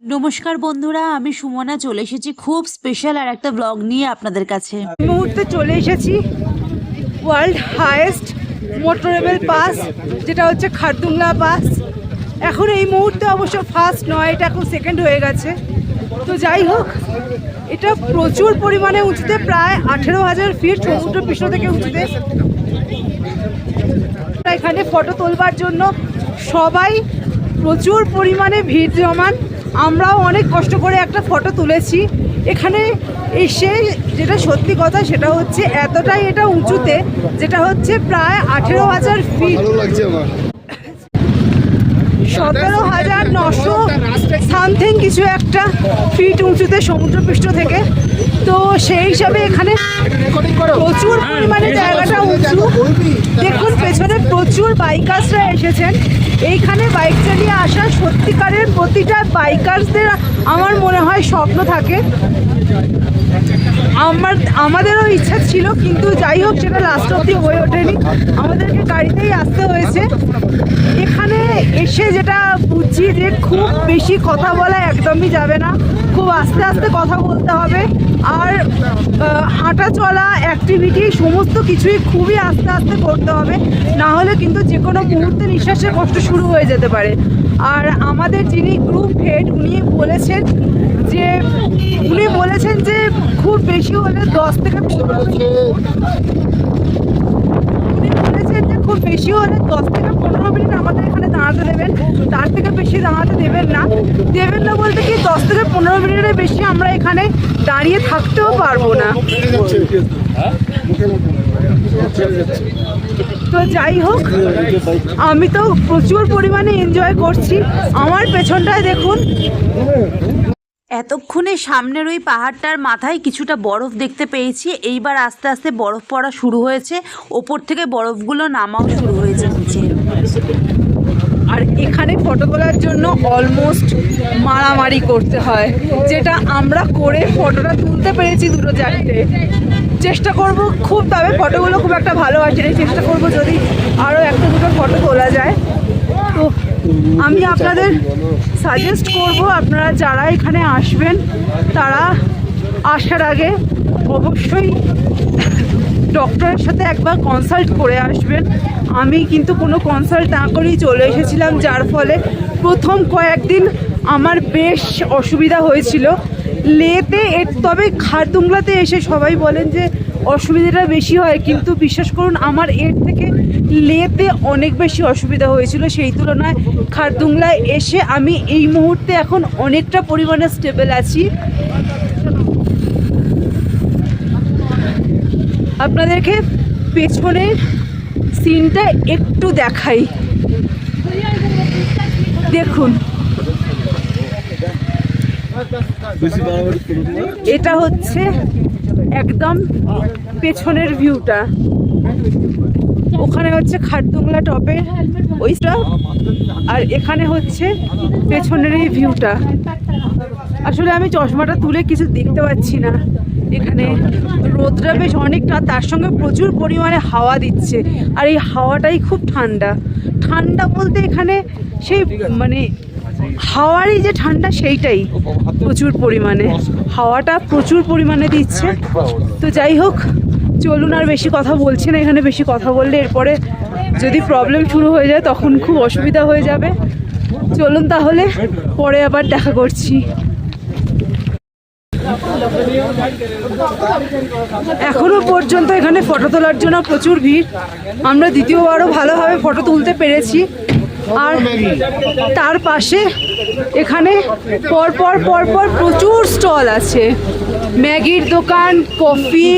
নমস্কার বন্ধুরা, আমি সুমনা চলে এসেছি খুব স্পেশাল আর একটা ব্লগ নিয়ে আপনাদের কাছে। এই মুহূর্তে চলে এসেছি ওয়ার্ল্ড হাইয়েস্ট মোটরেবল পাস, যেটা হচ্ছে খারদুংলা পাস। এখন এই মুহূর্তে অবশ্য ফার্স্ট নয়, এটা এখন সেকেন্ড হয়ে গেছে। তো যাই হোক, এটা প্রচুর পরিমাণে উঁচুতে, প্রায় 18,000 ফিট সমুদ্র পৃষ্ঠ থেকে উঁচুতে। এখানে ফটো তোলবার জন্য সবাই প্রচুর পরিমাণে ভিড় জমান। আমরাও অনেক কষ্ট করে একটা ফটো তুলেছি। এখানে এসে যেটা সত্যি কথা সেটা হচ্ছে এতটাই এটা উঁচুতে, যেটা হচ্ছে প্রায় 18,000 ফিট, 17,900 সামথিং কিছু একটা ফিট উঁচুতে সমুদ্রপৃষ্ঠ থেকে। তো সেই হিসাবে এখানে প্রচুর পরিমাণে জায়গাটা উঁচু। দেখুন পেছনে প্রচুর বাইকার্সরা এসেছেন এইখানে বাইক চালিয়ে আসা। সত্যিকারের প্রতিটা বাইকার্সদের আমার মনে হয় স্বপ্ন থাকে। আমাদেরও ইচ্ছা ছিল, কিন্তু যাই হোক সেটা লাস্ট অবধি হয়ে ওঠেনি, আমাদেরকে গাড়িতেই আসতে হয়েছে। এখানে এসে যেটা বুঝছি যে খুব বেশি কথা বলা একদমই যাবে না, খুব আস্তে আস্তে কথা বলতে হবে। আর হাঁটা চলা অ্যাক্টিভিটি সমস্ত কিছুই খুবই আস্তে আস্তে করতে হবে, না হলে কিন্তু যে কোনো মুহূর্তে নিঃশ্বাসের কষ্ট শুরু হয়ে যেতে পারে। আর আমাদের যিনি গ্রুপ হেড উনি বলেছেন যে খুব বেশি হলে 10 থেকে 15 মিনিট আমাদের এখানে দাঁড়াতে দেবেন, তার থেকে বেশি দাঁড়াতে দেবেন না বলতে কি 10 থেকে 15 মিনিটের বেশি আমরা এখানে দাঁড়িয়ে থাকতেও পারবো না। তো যাই হোক, আমি তো প্রচুর পরিমাণে এনজয় করছি। আমার পেছনটায় দেখুন, এতক্ষণে সামনের ওই পাহাড়টার মাথায় কিছুটা বরফ দেখতে পেয়েছি। এইবার আস্তে আস্তে বরফ পড়া শুরু হয়েছে, ওপর থেকে বরফগুলো নামাও শুরু হয়েছে নিচে। আর এখানে ফটো তোলার জন্য অলমোস্ট মারামারি করতে হয়, যেটা আমরা করে ফটোটা তুলতে পেরেছি 2-4টে। চেষ্টা করব খুব, তবে ফটোগুলো খুব একটা ভালো আসেনি, চেষ্টা করব যদি আরও 1-2 ফটো তোলা যায়। তো আমি আপনাদের সাজেস্ট করব, আপনারা যারা এখানে আসবেন তারা আসার আগে অবশ্যই ডক্টরের সাথে একবার কনসাল্ট করে আসবেন। আমি কিন্তু কোনো কনসাল্ট না করেই চলে এসেছিলাম, যার ফলে প্রথম কয়েকদিন আমার বেশ অসুবিধা হয়েছিল লেতে। তবে খারদুংলাতে এসে সবাই বলেন যে অসুবিধাটা বেশি হয়, কিন্তু বিশ্বাস করুন আমার এর থেকে লেতে অনেক বেশি অসুবিধা হয়েছিল। সেই তুলনায় খারদুংলায় এসে আমি এই মুহূর্তে এখন অনেকটা পরিমাণে স্টেবল আছি। আপনাদেরকে পেছনের সিনটা একটু দেখাই, দেখুন। এটা হচ্ছে একদম পেছনের ভিউটা, ওখানে হচ্ছে খারদুংলা টপের ওইটা, আর এখানে হচ্ছে পেছনের এই ভিউটা। আসলে আমি চশমাটা তুলে কিছু দেখতে পাচ্ছি না, এখানে রোদটা বেশ অনেকটা, তার সঙ্গে প্রচুর পরিমাণে হাওয়া দিচ্ছে। আর এই হাওয়াটাই খুব ঠান্ডা বলতে এখানে সেই মানে হাওয়ারই যে ঠান্ডা সেইটাই প্রচুর পরিমাণে, হাওয়াটা প্রচুর পরিমাণে দিচ্ছে। তো যাই হোক, চলুন, আর বেশি কথা বলছি না, এখানে বেশি কথা বললে এরপরে যদি প্রবলেম শুরু হয়ে যায় তখন খুব অসুবিধা হয়ে যাবে। চলুন তাহলে, পরে আবার দেখা করছি। এখনো পর্যন্ত এখানে ফটো তোলার জন্য প্রচুর ভিড়। আমরা দ্বিতীয়বারও ভালোভাবে ফটো তুলতে পেরেছি। আর তার পাশে এখানে পরপর প্রচুর স্টল আছে, ম্যাগির দোকান, কফি,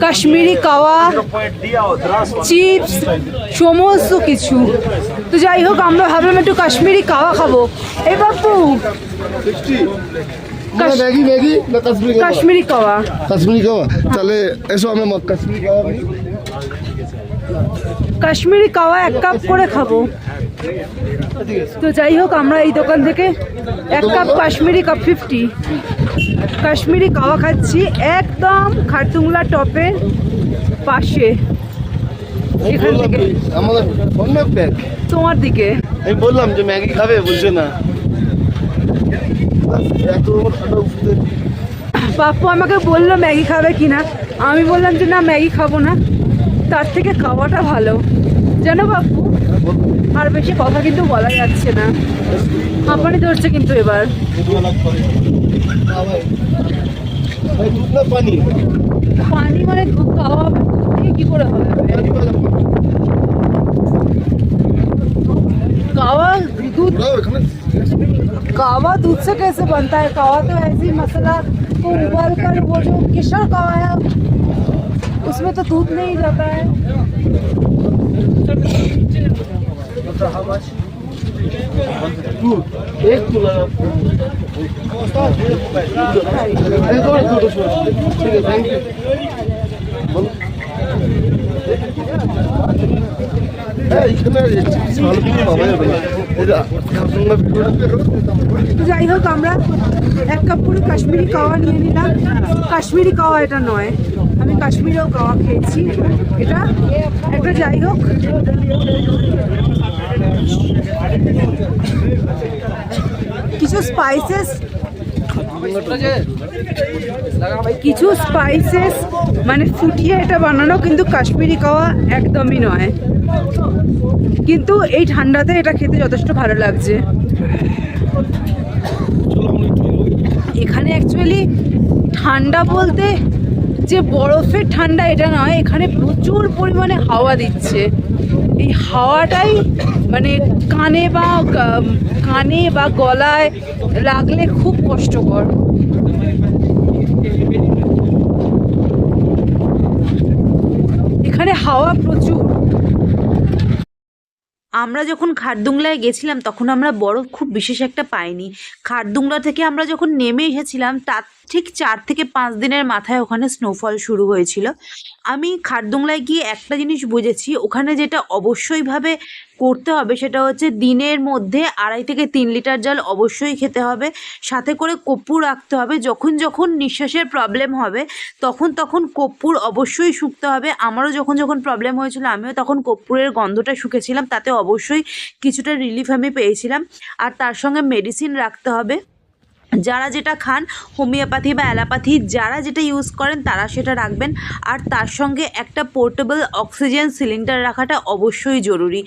কাশ্মীরি কাওয়া, চিপস, সমস্ত কিছু। তো যাই হোক, আমরা ভাবলাম একটু কাশ্মীরি কাওয়া খাবো। এই বাপু, কাশ্মীরি কাওয়া তাহলে এসো আমি কাশ্মীরি কাওয়া 1 কাপ করে খাবো। তো যাই হোক, আমরা এই দোকান থেকে 1 কাপ কাশ্মীরি কাপ 50 কাশ্মীরি কাওয়া খাচ্ছি, একদম খারদুংলা টপের পাশে। এখান থেকে তোমার দিকে আমি বললাম যে ম্যাগি খাবে, বলছো না। এত একটা উঠতে পাপ্পু আমাকে বললো ম্যাগি খাবে কিনা, আমি বললাম যে না ম্যাগি খাবো না, তার থেকে খাওয়াটা ভালো জানো পাপ্পু। আর বেশি কথা কিন্তু বলা যাচ্ছে না, হাঁপানি ধরছে কিন্তু এবার। ভাই দুধ না পানি পানি মানে দুধ খাওয়া হবে, দুধ দিয়ে কি করে হবে? कावा दूध कावा दूध से कैसे बनता है? कावा तो ऐसे ही मसाला को उबाल कर वो जो किशोर कावा है उसमें तो दूध नहीं जाता है। एक तुला ठीक है थैंक यू তো যাই হোক আমরা এক কাপ করে কাশ্মীরি কাওয়া নিয়ে নিলাম। কাশ্মীরি কাওয়া এটা নয়, আমি কাশ্মীরেও কাওয়া খেয়েছি, এটা একটা যাই হোক। কিছু স্পাইসেস মানে ফুটিয়ে এটা বানানো, কিন্তু কাশ্মীরি কাওয়া একদমই নয়। কিন্তু এই ঠান্ডাতে এটা খেতে যথেষ্ট ভালো লাগছে। এখানে অ্যাকচুয়ালি ঠান্ডা বলতে যে বরফের ঠান্ডা এটা নয়, এখানে প্রচুর পরিমাণে হাওয়া দিচ্ছে। এই হাওয়াটাই মানে কানে বা গলায় লাগলে খুব কষ্টকর। এখানে হাওয়া প্রচুর। আমরা যখন খারদুংলায় গেছিলাম তখন আমরা বরফ খুব বিশেষ একটা পাইনি। খারদুংলা থেকে আমরা যখন নেমে এসেছিলাম তার ঠিক 4 থেকে 5 দিনের মাথায় ওখানে স্নোফল শুরু হয়েছিল। আমি খারদুংলায় গিয়ে একটা জিনিস বুঝেছি, ওখানে যেটা অবশ্যইভাবে করতে হবে সেটা হচ্ছে দিনের মধ্যে 2.5 থেকে 3 লিটার জল অবশ্যই খেতে হবে, সাথে করে কর্পূর রাখতে হবে। যখন যখন নিঃশ্বাসের প্রবলেম হবে তখন কর্পূর অবশ্যই শুকতে হবে। আমারও যখন প্রবলেম হয়েছিল আমিও তখন কর্পূরের গন্ধটা শুকেছিলাম, তাতে অবশ্যই কিছুটা রিলিফ আমি পেয়েছিলাম। আর তার সঙ্গে মেডিসিন রাখতে হবে। যারা যেটা খান, হোমিওপ্যাথি বা অ্যালোপ্যাথি যারা যেটা ইউজ করেন তারা সেটা রাখবেন। আর তার সঙ্গে একটা পোর্টেবল অক্সিজেন সিলিন্ডার রাখাটা অবশ্যই জরুরি।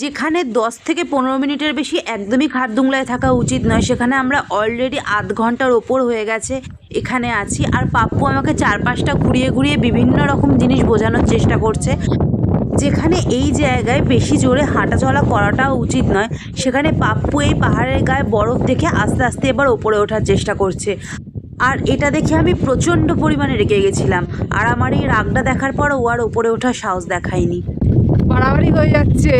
যেখানে 10 থেকে 15 মিনিটের বেশি একদমই খারদুংলায় থাকা উচিত নয়, সেখানে আমরা অলরেডি আধ ঘন্টার ওপর হয়ে গেছে এখানে আছি। আর পাপ্পু আমাকে চারপাশটা ঘুরিয়ে ঘুরিয়ে বিভিন্ন রকম জিনিস বোঝানোর চেষ্টা করছে। যেখানে এই জায়গায় বেশি জোরে হাঁটা চলা করাটাও উচিত নয়, সেখানে পাপ্পু এই পাহাড়ের গায়ে বরফ দেখে আস্তে আস্তে এবার ওপরে ওঠার চেষ্টা করছে। আর এটা দেখে আমি প্রচণ্ড পরিমাণে রেগে গেছিলাম। আর আমার এই রাগটা দেখার পর ও আর ওপরে ওঠার সাহস দেখায়নি। বাড়াবাড়ি হয়ে যাচ্ছে।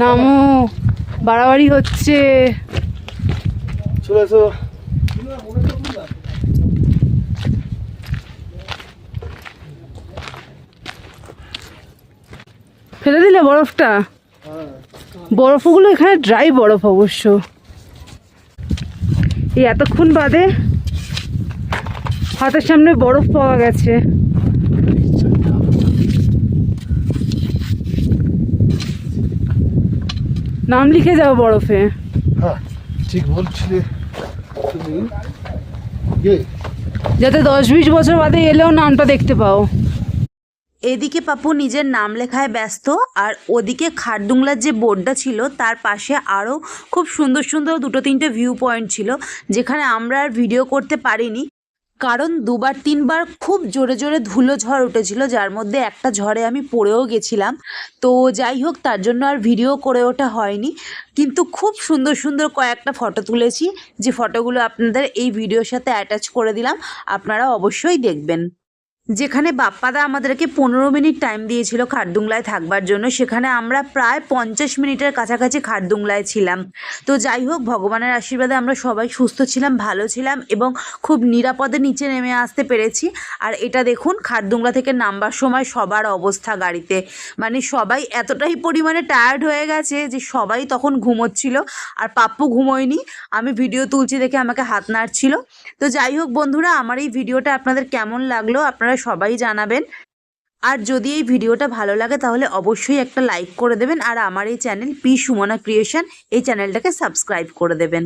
নামো, বাড়াবাড়ি হচ্ছে। চলে এসো। ফেলে দিলে বরফটা? বরফগুলো এখানে ড্রাই বরফ অবশ্য। এই এতক্ষণ বাদে হাতের সামনে বরফ পাওয়া গেছে। নাম লিখে যাও বরফে। হ্যাঁ ঠিক বলছিলে তুমি, যাতে 10-20 বছর বাদে এলেও নামটা দেখতে পাও। এদিকে পাপ্পু নিজের নাম লেখায় ব্যস্ত, আর ওদিকে খারদুংলার যে বোর্ডটা ছিল তার পাশে আরও খুব সুন্দর সুন্দর 2-3টে ভিউ পয়েন্ট ছিল, যেখানে আমরা আর ভিডিও করতে পারিনি, কারণ 2-3বার খুব জোরে জোরে ধুলো ঝড় উঠেছিল, যার মধ্যে একটা ঝড়ে আমি পড়েও গেছিলাম। তো যাই হোক, তার জন্য আর ভিডিও করে ওঠা হয়নি। কিন্তু খুব সুন্দর সুন্দর কয়েকটা ফটো তুলেছি, যে ফটোগুলো আপনাদের এই ভিডিওর সাথে অ্যাটাচ করে দিলাম, আপনারা অবশ্যই দেখবেন। যেখানে বাপ্পাদা আমাদেরকে 15 মিনিট টাইম দিয়েছিল খারদুংলায় থাকবার জন্য, সেখানে আমরা প্রায় 50 মিনিটের কাছাকাছি খারদুংলায় ছিলাম। তো যাই হোক, ভগবানের আশীর্বাদে আমরা সবাই সুস্থ ছিলাম, ভালো ছিলাম এবং খুব নিরাপদে নিচে নেমে আসতে পেরেছি। আর এটা দেখুন, খারদুংলা থেকে নামবার সময় সবার অবস্থা গাড়িতে, মানে সবাই এতটাই পরিমাণে টায়ার্ড হয়ে গেছে যে সবাই তখন ঘুমোচ্ছিল, আর পাপ্পু ঘুমোয়নি। আমি ভিডিও তুলছি দেখে আমাকে হাত নাড়ছিল। তো যাই হোক বন্ধুরা, আমার এই ভিডিওটা আপনাদের কেমন লাগলো আপনারা সবাই জানাবেন। আর যদি এই ভিডিওটা ভালো লাগে তাহলে অবশ্যই একটা লাইক করে দেবেন, আর আমার এই চ্যানেল পি সুমনা ক্রিয়েশন এই চ্যানেলটাকে সাবস্ক্রাইব করে দেবেন।